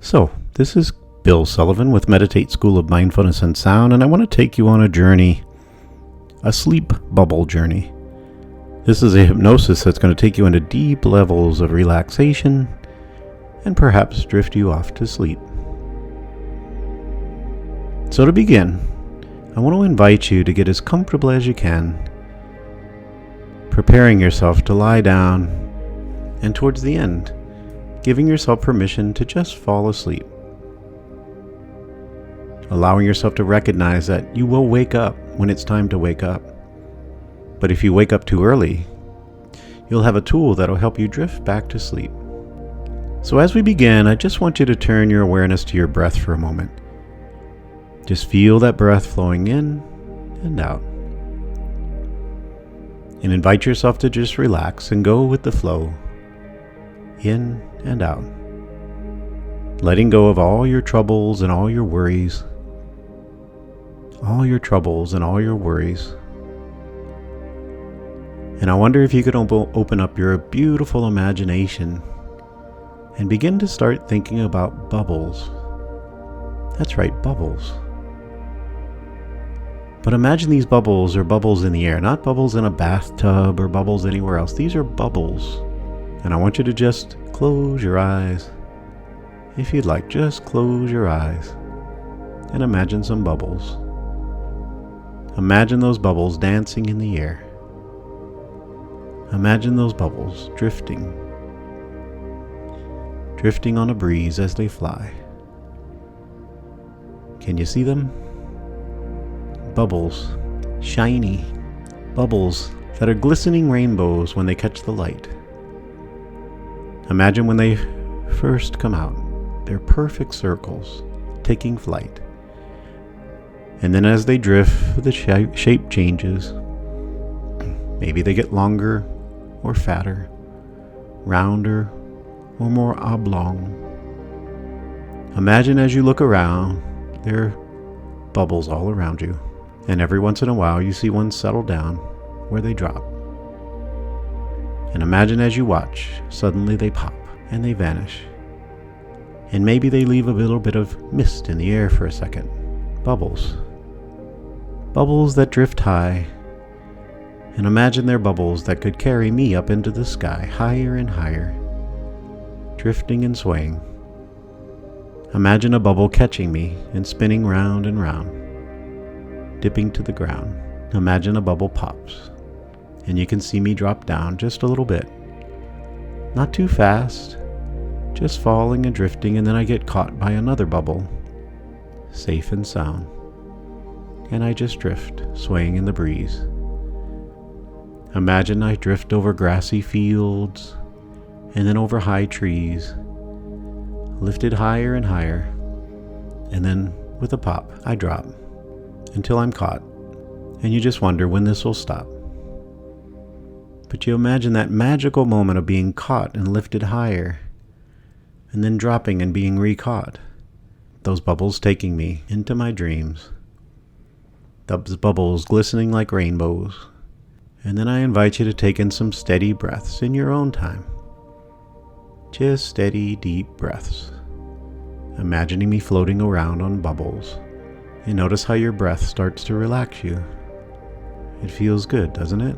So, this is Bill Sullivan with Meditate School of Mindfulness and Sound, and I want to take you on a journey, a sleep bubble journey. This is a hypnosis that's going to take you into deep levels of relaxation and perhaps drift you off to sleep. So to begin, I want to invite you to get as comfortable as you can, preparing yourself to lie down, and towards the end, giving yourself permission to just fall asleep. Allowing yourself to recognize that you will wake up when it's time to wake up. But if you wake up too early, you'll have a tool that'll help you drift back to sleep. So as we begin, I just want you to turn your awareness to your breath for a moment. Just feel that breath flowing in and out. And invite yourself to just relax and go with the flow. In and out. Letting go of all your troubles and all your worries. All your troubles and all your worries. And I wonder if you could open up your beautiful imagination and begin to start thinking about bubbles. That's right, bubbles. But imagine these bubbles are bubbles in the air, not bubbles in a bathtub or bubbles anywhere else. These are bubbles. And I want you to just close your eyes. If you'd like, just close your eyes and imagine some bubbles. Imagine those bubbles dancing in the air. Imagine those bubbles drifting on a breeze as they fly. Can you see them? Bubbles, shiny bubbles that are glistening rainbows when they catch the light. Imagine when they first come out, they're perfect circles, taking flight. And then as they drift, the shape changes. Maybe they get longer or fatter, rounder or more oblong. Imagine as you look around, there are bubbles all around you. And every once in a while you see one settle down where they drop. And imagine as you watch, suddenly they pop and they vanish. And maybe they leave a little bit of mist in the air for a second. Bubbles. Bubbles that drift high. And imagine they're bubbles that could carry me up into the sky, higher and higher, drifting and swaying. Imagine a bubble catching me and spinning round and round, dipping to the ground. Imagine a bubble pops, and you can see me drop down just a little bit. Not too fast, just falling and drifting, and then I get caught by another bubble, safe and sound. And I just drift, swaying in the breeze. Imagine I drift over grassy fields, and then over high trees, lifted higher and higher, and then with a pop, I drop, until I'm caught, and you just wonder when this will stop. But you imagine that magical moment of being caught and lifted higher, and then dropping and being re-caught. Those bubbles taking me into my dreams. Those bubbles glistening like rainbows. And then I invite you to take in some steady breaths in your own time. Just steady, deep breaths. Imagining me floating around on bubbles. And notice how your breath starts to relax you. It feels good, doesn't it?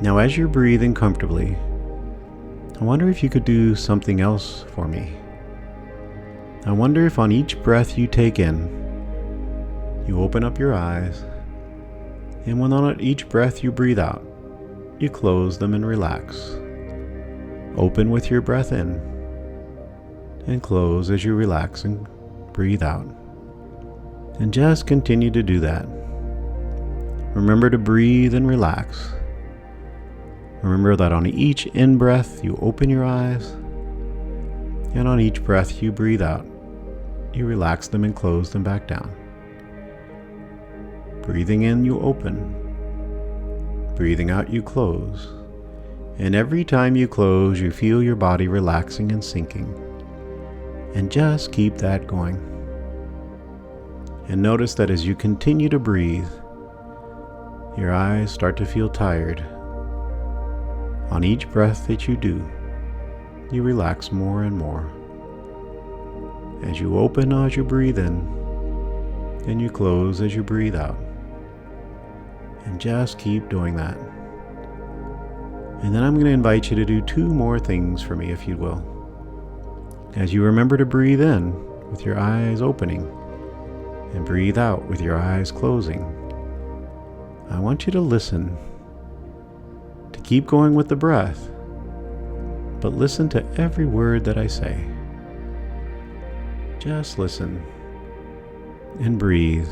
Now as you're breathing comfortably, I wonder if you could do something else for me. I wonder if on each breath you take in, you open up your eyes, and when on each breath you breathe out, you close them and relax. Open with your breath in, and close as you relax and breathe out. And just continue to do that. Remember to breathe and relax. Remember that on each in-breath you open your eyes, and on each breath you breathe out, you relax them and close them back down. Breathing in, you open. Breathing out, you close. And every time you close, you feel your body relaxing and sinking. And just keep that going. And notice that as you continue to breathe, your eyes start to feel tired. On each breath that you do, you relax more and more. as you open as you breathe in, and you close as you breathe out. And just keep doing that. And then I'm going to invite you to do 2 more things for me, if you will. As you remember to breathe in with your eyes opening and breathe out with your eyes closing, I want you to listen, to keep going with the breath, but listen to every word that I say. Just listen and breathe,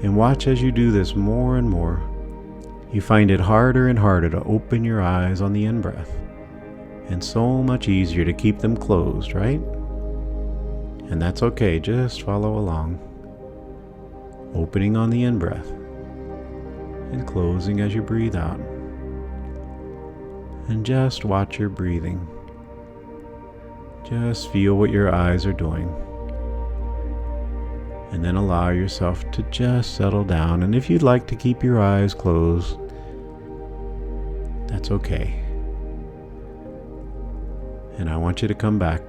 and watch as you do this more and more. You find it harder and harder to open your eyes on the in-breath, and so much easier to keep them closed, right? And that's okay, just follow along. Opening on the in-breath, and closing as you breathe out. And just watch your breathing. Just feel what your eyes are doing. And then allow yourself to just settle down. And if you'd like to keep your eyes closed, that's okay. And I want you to come back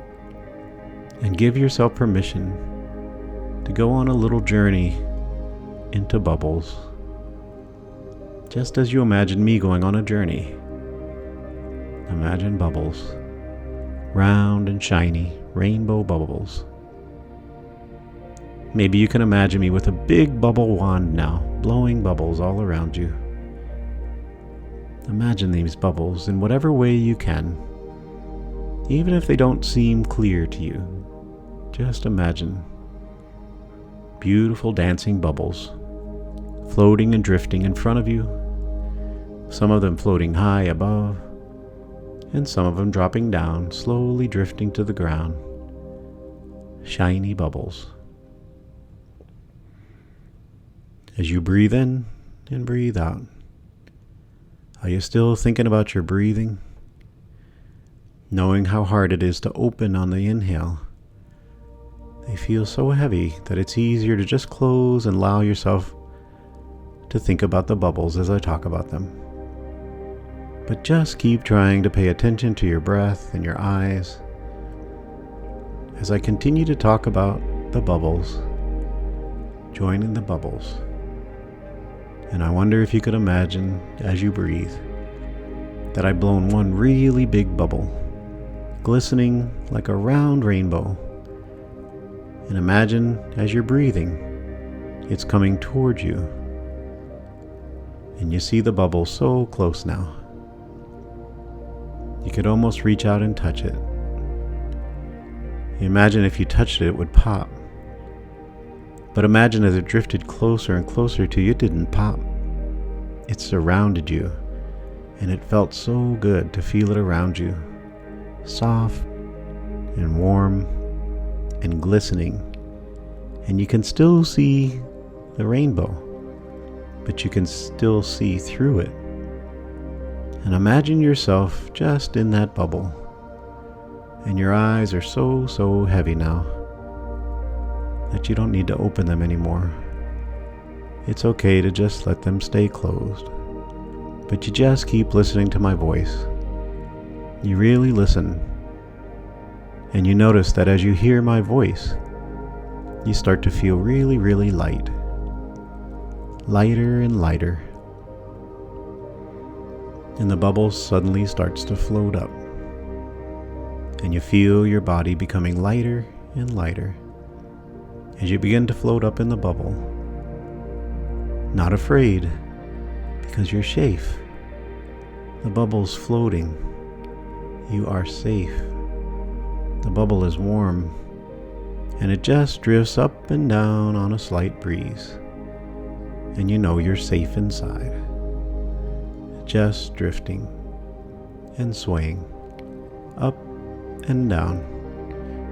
and give yourself permission to go on a little journey into bubbles. Just as you imagine me going on a journey. Imagine bubbles, round and shiny, rainbow bubbles. Maybe you can imagine me with a big bubble wand now, blowing bubbles all around you. Imagine these bubbles in whatever way you can, even if they don't seem clear to you. Just imagine beautiful dancing bubbles, floating and drifting in front of you, some of them floating high above, and some of them dropping down, slowly drifting to the ground. Shiny bubbles. As you breathe in and breathe out, are you still thinking about your breathing? Knowing how hard it is to open on the inhale. They feel so heavy that it's easier to just close and allow yourself to think about the bubbles as I talk about them. But just keep trying to pay attention to your breath and your eyes as I continue to talk about the bubbles, joining the bubbles. And I wonder if you could imagine, as you breathe, that I've blown one really big bubble, glistening like a round rainbow. And imagine, as you're breathing, it's coming towards you. And you see the bubble so close now. You could almost reach out and touch it. Imagine if you touched it, it would pop. But imagine as it drifted closer and closer to you, it didn't pop. It surrounded you, and it felt so good to feel it around you, soft and warm and glistening. And you can still see the rainbow, but you can still see through it. And imagine yourself just in that bubble, and your eyes are so heavy now that you don't need to open them anymore. It's okay to just let them stay closed, but you just keep listening to my voice. You really listen, and you notice that as you hear my voice, you start to feel really light, lighter and lighter, and the bubble suddenly starts to float up, and you feel your body becoming lighter and lighter as you begin to float up in the bubble. Not afraid, because you're safe. The bubble's floating. You are safe. The bubble is warm, and it just drifts up and down on a slight breeze. And you know you're safe inside. Just drifting and swaying up and down,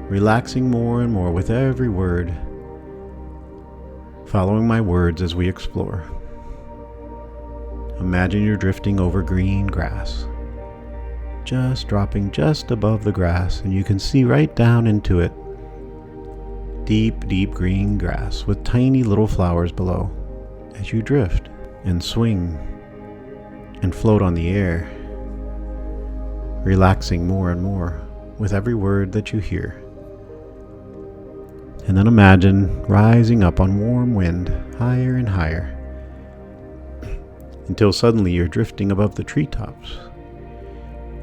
relaxing more and more with every word, following my words as we explore. Imagine you're drifting over green grass, just dropping just above the grass, and you can see right down into it. Deep green grass with tiny little flowers below as you drift and swing and float on the air, relaxing more and more with every word that you hear. And then imagine rising up on warm wind, higher and higher, until suddenly you're drifting above the treetops.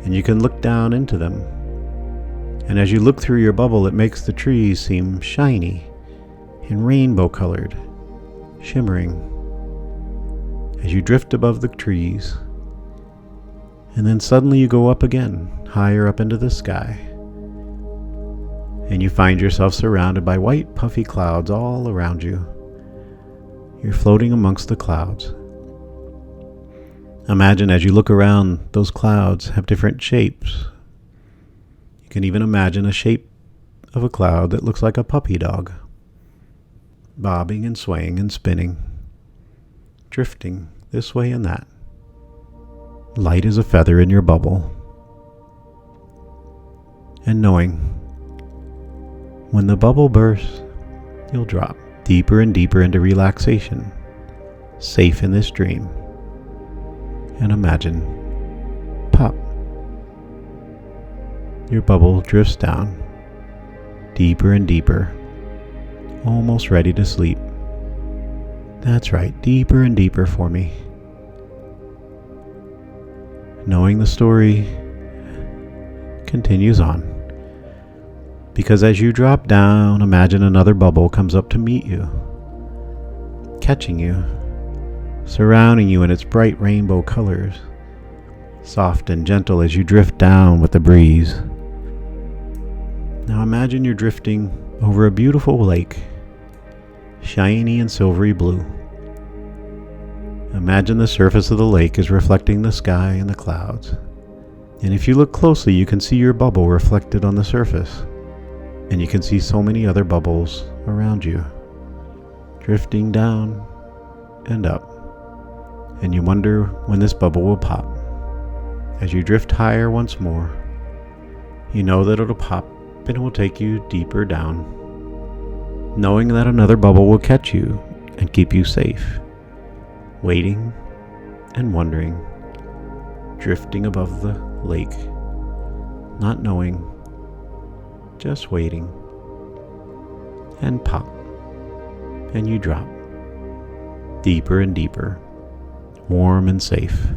And you can look down into them. And as you look through your bubble, it makes the trees seem shiny and rainbow colored, shimmering, as you drift above the trees. And then suddenly you go up again, higher up into the sky. And you find yourself surrounded by white puffy clouds all around you. You're floating amongst the clouds. Imagine as you look around, those clouds have different shapes. You can even imagine a shape of a cloud that looks like a puppy dog, bobbing and swaying and spinning, drifting this way and that, light as a feather in your bubble, and knowing when the bubble bursts, you'll drop deeper and deeper into relaxation, safe in this dream. And imagine, pop. Your bubble drifts down, deeper and deeper, almost ready to sleep. That's right, deeper and deeper for me. Knowing the story continues on. Because as you drop down, imagine another bubble comes up to meet you, catching you, surrounding you in its bright rainbow colors, soft and gentle as you drift down with the breeze. Now imagine you're drifting over a beautiful lake, shiny and silvery blue. Imagine the surface of the lake is reflecting the sky and the clouds. And if you look closely, you can see your bubble reflected on the surface. And you can see so many other bubbles around you, drifting down and up. And you wonder when this bubble will pop. As you drift higher once more, you know that it'll pop and it will take you deeper down, knowing that another bubble will catch you and keep you safe, waiting and wondering, drifting above the lake, not knowing, just waiting, and pop, and you drop, deeper and deeper, warm and safe,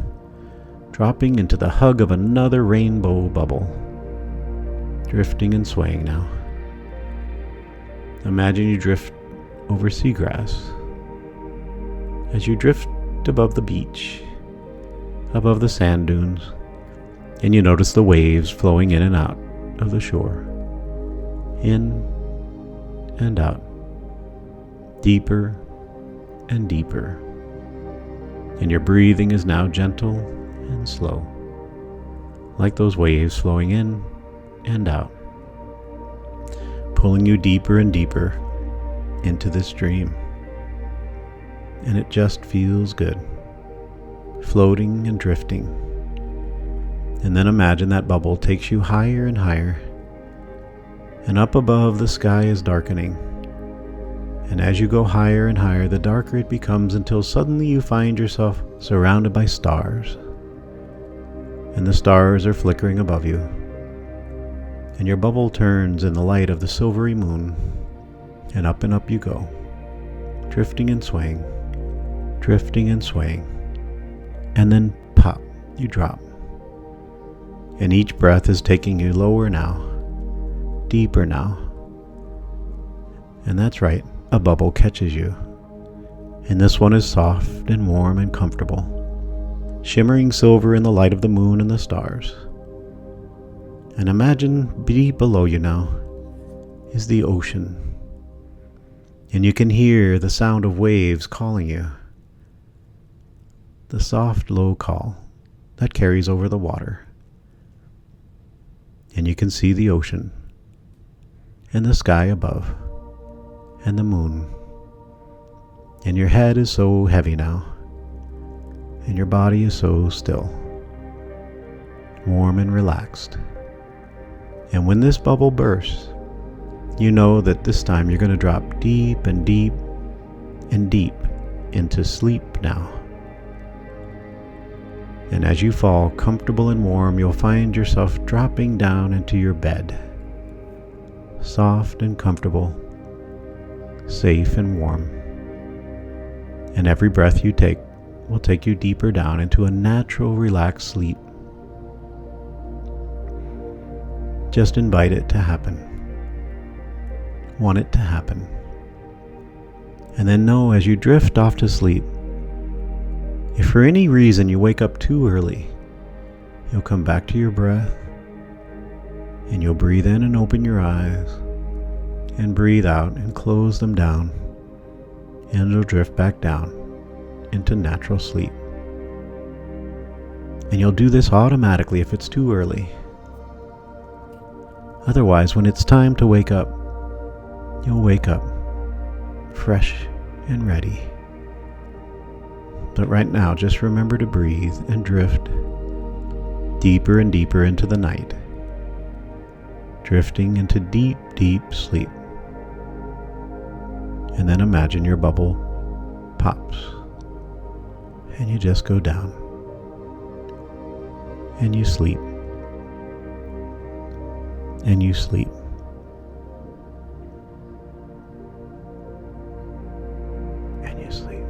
dropping into the hug of another rainbow bubble, drifting and swaying now. Imagine you drift over seagrass, as you drift above the beach, above the sand dunes, and you notice the waves flowing in and out of the shore. In and out, deeper and deeper, and your breathing is now gentle and slow, like those waves flowing in and out, pulling you deeper and deeper into this dream. And it just feels good, floating and drifting. And then imagine that bubble takes you higher and higher, and up above the sky is darkening. And as you go higher and higher, the darker it becomes until suddenly you find yourself surrounded by stars. And the stars are flickering above you. And your bubble turns in the light of the silvery moon. And up you go, drifting and swaying, drifting and swaying. And then pop, you drop. And each breath is taking you lower now, deeper now. And that's right, a bubble catches you. And this one is soft and warm and comfortable, shimmering silver in the light of the moon and the stars. And imagine deep below you now is the ocean. And you can hear the sound of waves calling you. The soft, low call that carries over the water. And you can see the ocean, and the sky above, and the moon. And your head is so heavy now, and your body is so still, warm and relaxed. And when this bubble bursts, you know that this time you're going to drop deep and deep and deep into sleep now. And as you fall comfortable and warm, you'll find yourself dropping down into your bed, soft and comfortable, safe and warm. And every breath you take will take you deeper down into a natural, relaxed sleep. Just invite it to happen. Want it to happen. And then know as you drift off to sleep, if for any reason you wake up too early, you'll come back to your breath and you'll breathe in and open your eyes and breathe out and close them down, and you'll drift back down into natural sleep. And you'll do this automatically if it's too early. Otherwise, when it's time to wake up, you'll wake up fresh and ready. But right now, just remember to breathe and drift deeper and deeper into the night, drifting into deep, deep sleep. And then imagine your bubble pops, and you just go down, and you sleep, and you sleep. And you sleep.